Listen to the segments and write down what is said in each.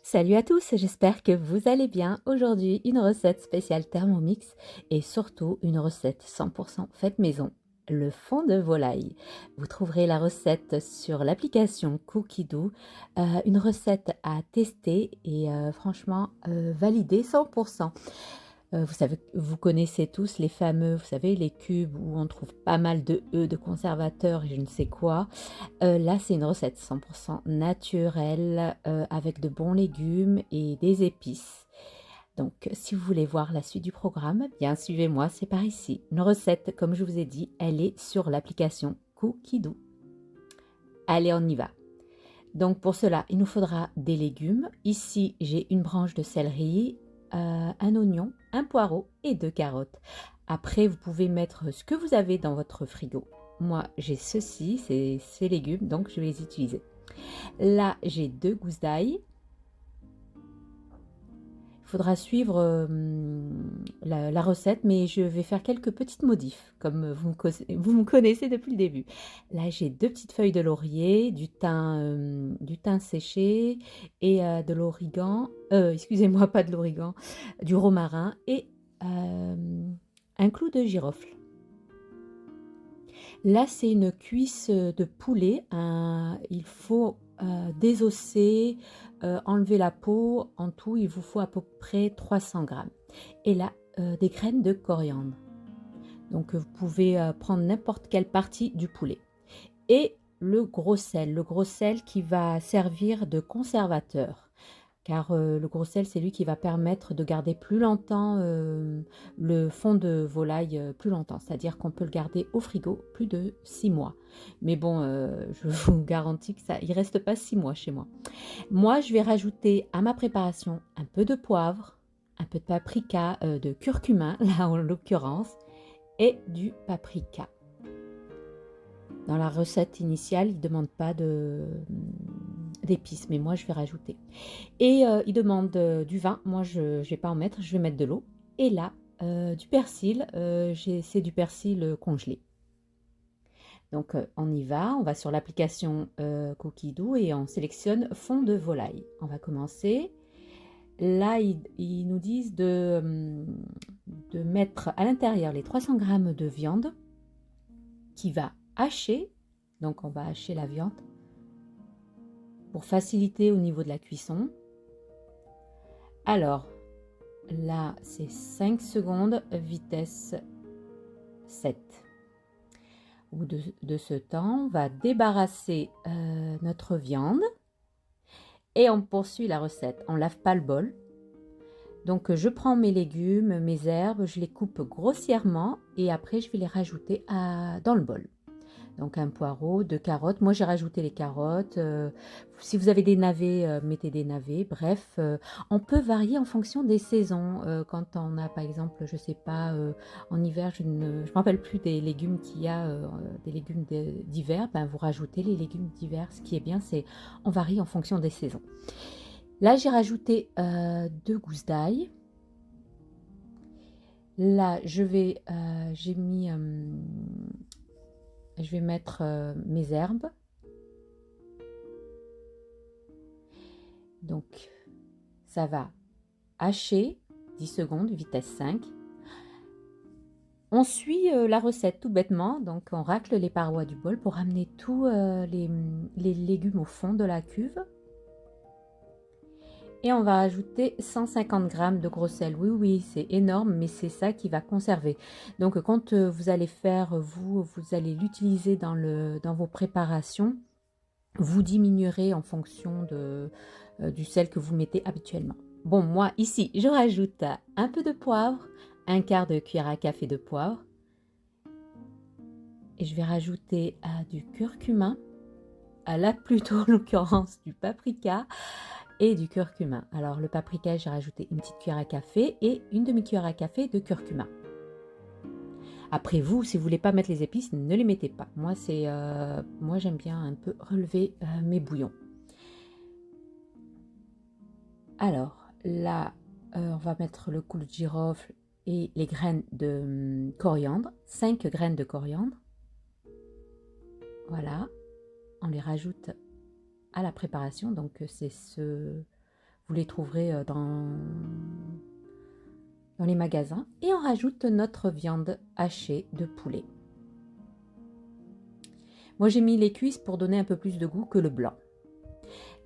Salut à tous, j'espère que vous allez bien. Aujourd'hui, une recette spéciale Thermomix et surtout une recette 100% faite maison, le fond de volaille. Vous trouverez la recette sur l'application Cookidoo, une recette à tester et franchement validée 100%. Vous savez, vous connaissez tous les fameux, vous savez, les cubes où on trouve pas mal de œufs, de conservateurs et je ne sais quoi. Là, c'est une recette 100% naturelle avec de bons légumes et des épices. Donc, si vous voulez voir la suite du programme, bien suivez-moi, c'est par ici. Une recette, comme je vous ai dit, elle est sur l'application Cookidoo. Allez, on y va. Donc, pour cela, il nous faudra des légumes. Ici, j'ai une branche de céleri, un oignon, un poireau et 2 carottes. Après, vous pouvez mettre ce que vous avez dans votre frigo. Moi, j'ai ceci, c'est ces légumes, donc je vais les utiliser. Là, j'ai 2 gousses d'ail. Il faudra suivre la recette, mais je vais faire quelques petites modifs, comme vous me connaissez depuis le début. Là, j'ai 2 petites feuilles de laurier, du thym séché et de l'origan. Excusez-moi, pas de l'origan, du romarin et un clou de girofle. Là, c'est une cuisse de poulet. Il faut désosser, enlever la peau. En tout, il vous faut à peu près 300 grammes. Et là, des graines de coriandre. Donc, vous pouvez prendre n'importe quelle partie du poulet. Et le gros sel qui va servir de conservateur car le gros sel, c'est lui qui va permettre de garder plus longtemps le fond de volaille plus longtemps. C'est-à-dire qu'on peut le garder au frigo plus de 6 mois. Mais bon, je vous garantis que ça, il ne reste pas 6 mois chez moi. Moi, je vais rajouter à ma préparation un peu de poivre, un peu de paprika, de curcuma, là en l'occurrence, et du paprika. Dans la recette initiale, il ne demande pas d'épices, mais moi je vais rajouter. Et il demande du vin, moi je ne vais pas en mettre, je vais mettre de l'eau. Et là, du persil, c'est du persil congelé. Donc on y va, on va sur l'application Cookidoo et on sélectionne fond de volaille. On va commencer. Là, ils nous disent de mettre à l'intérieur les 300 grammes de viande qui va hacher. Donc on va hacher la viande pour faciliter au niveau de la cuisson. Alors, là, c'est 5 secondes, vitesse 7. Au bout de ce temps, on va débarrasser notre viande et on poursuit la recette. On ne lave pas le bol. Donc, je prends mes légumes, mes herbes, je les coupe grossièrement et après, je vais les rajouter dans le bol. Donc un poireau, 2 carottes. Moi, j'ai rajouté les carottes. Si vous avez des navets, mettez des navets. Bref, on peut varier en fonction des saisons. Quand on a, par exemple, je sais pas, en hiver, je ne me rappelle plus des légumes qu'il y a, des légumes d'hiver. Ben, vous rajoutez les légumes d'hiver. Ce qui est bien, c'est on varie en fonction des saisons. Là, j'ai rajouté 2 gousses d'ail. Là, j'ai mis... je vais mettre mes herbes. Donc, ça va hacher 10 secondes, vitesse 5. On suit la recette tout bêtement. Donc, on racle les parois du bol pour amener tous les légumes au fond de la cuve. Et on va ajouter 150 grammes de gros sel. Oui, oui, c'est énorme, mais c'est ça qui va conserver. Donc, quand vous allez faire, vous allez l'utiliser dans vos préparations. Vous diminuerez en fonction du sel que vous mettez habituellement. Bon, moi, ici, je rajoute un peu de poivre, 1/4 de cuillère à café de poivre. Et je vais rajouter du curcuma, là plutôt en l'occurrence du paprika et du curcuma. Alors, le paprika, j'ai rajouté une petite cuillère à café et une demi-cuillère à café de curcuma. Après vous, si vous voulez pas mettre les épices, ne les mettez pas. Moi, j'aime bien un peu relever mes bouillons. Alors là, on va mettre le clou de girofle et les graines de coriandre, 5 graines de coriandre. Voilà, on les rajoute à la préparation. Donc c'est ce Vous les trouverez dans les magasins. Et on rajoute notre viande hachée de poulet. Moi, j'ai mis les cuisses pour donner un peu plus de goût que le blanc.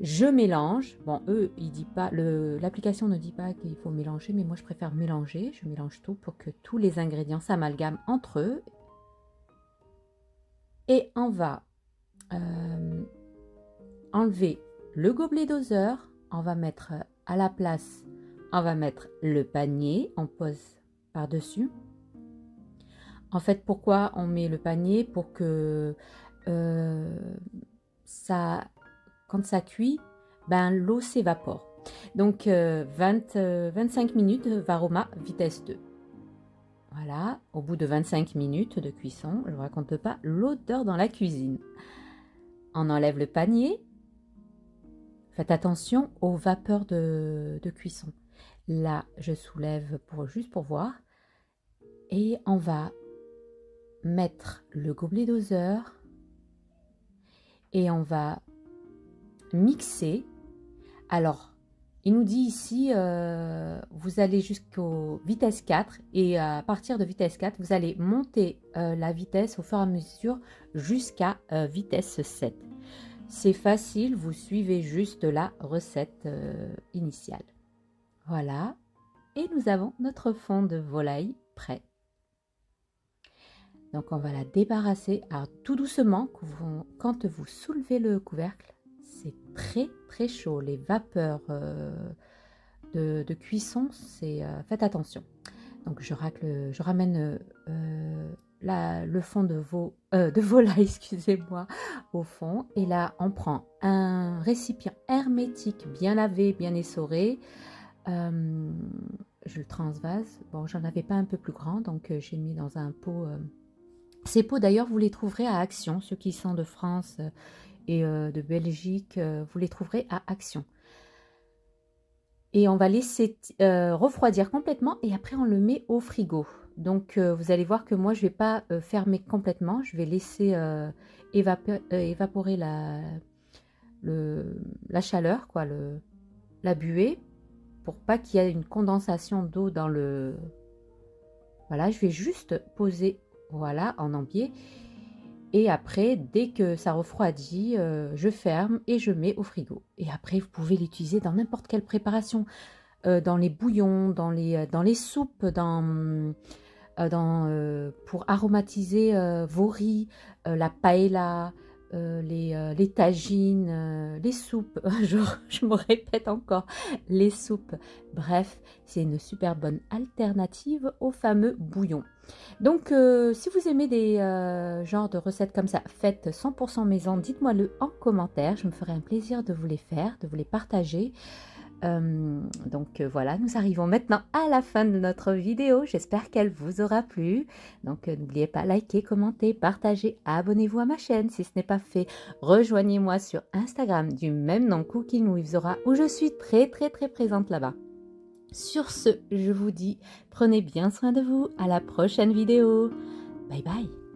Je mélange. Bon, eux, ils disent pas, l'application ne dit pas qu'il faut mélanger, mais moi, je préfère mélanger. Je mélange tout pour que tous les ingrédients s'amalgament entre eux. Et on va enlever le gobelet doseur. On va mettre à la place, on va mettre le panier. On pose par-dessus. En fait, pourquoi on met le panier? Pour que quand ça cuit, ben, l'eau s'évapore. Donc 25 minutes Varoma vitesse 2. Voilà, au bout de 25 minutes de cuisson, je ne vous raconte pas l'odeur dans la cuisine. On enlève le panier. Faites attention aux vapeurs de cuisson. Là, je soulève juste pour voir. Et on va mettre le gobelet doseur. Et on va mixer. Alors, il nous dit ici, vous allez jusqu'au vitesse 4 et à partir de vitesse 4, vous allez monter la vitesse au fur et à mesure jusqu'à vitesse 7. C'est facile, vous suivez juste la recette initiale. Voilà, et nous avons notre fond de volaille prêt. Donc on va la débarrasser tout doucement quand vous soulevez le couvercle. C'est très très chaud, les vapeurs de cuisson, faites attention. Donc je ramène le fond de volaille, excusez-moi, au fond. Et là, on prend un récipient hermétique, bien lavé, bien essoré. Je le transvase. Bon, j'en avais pas un peu plus grand, donc j'ai mis dans un pot. Ces pots, d'ailleurs, vous les trouverez à Action. Ceux qui sont de France et de Belgique, vous les trouverez à Action. Et on va laisser refroidir complètement et après on le met au frigo. Donc vous allez voir que moi je ne vais pas fermer complètement, je vais laisser évaporer la chaleur, quoi, la buée, pour pas qu'il y ait une condensation d'eau dans le... Voilà, je vais juste poser, voilà, en ambier. Et après, dès que ça refroidit, je ferme et je mets au frigo. Et après, vous pouvez l'utiliser dans n'importe quelle préparation. Dans les bouillons, dans les soupes, pour aromatiser vos riz, la paella, les tagines, les soupes. Je me répète encore, les soupes. Bref, c'est une super bonne alternative au fameux bouillon. Donc, si vous aimez des genres de recettes comme ça, faites 100% maison, dites-moi le en commentaire. Je me ferai un plaisir de vous les faire, de vous les partager. Donc voilà, nous arrivons maintenant à la fin de notre vidéo. J'espère qu'elle vous aura plu. Donc n'oubliez pas, liker, commenter, partager, abonnez-vous à ma chaîne si ce n'est pas fait. Rejoignez-moi sur Instagram du même nom, Cooking with Zora, où je suis très présente là-bas. Sur ce, je vous dis, prenez bien soin de vous. À la prochaine vidéo. Bye bye.